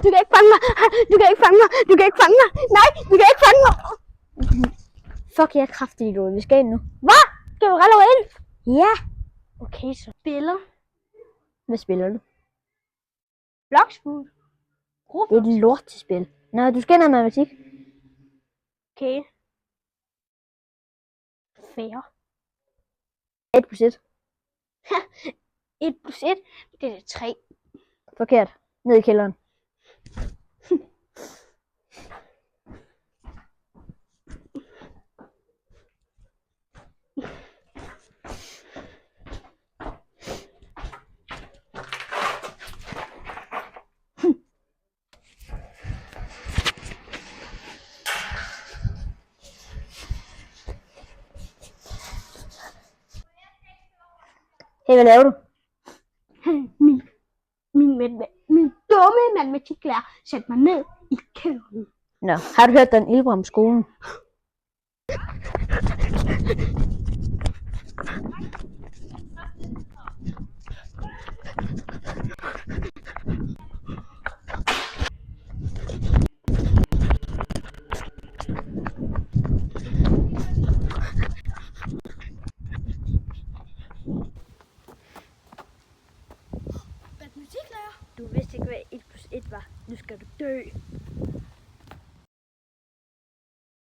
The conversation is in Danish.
Du kan ikke fange mig. Du kan ikke fange mig. Du kan ikke fange mig. Nej, du kan ikke fange mig. Fuck, jeg er kraftig idiot. Vi skal ind nu. Hvad? Skal du allerede ind? Ja. Okay, så spiller. Hvad spiller du? Bloxfood. Det er et lortespil. Nå, du skal ind have matematik. Okay. Fair. 1 plus 1. 1 plus 1, det er 3. Forkert. Ned i kælderen. Hey, hvad laver du? Min dumme matematiklærer satte mig ned i kælderen. Nå, har du hørt den Ilbram skolen? Matematiklærer? Du vidste ikke, hvad 1 plus 1 var. Nu skal du dø.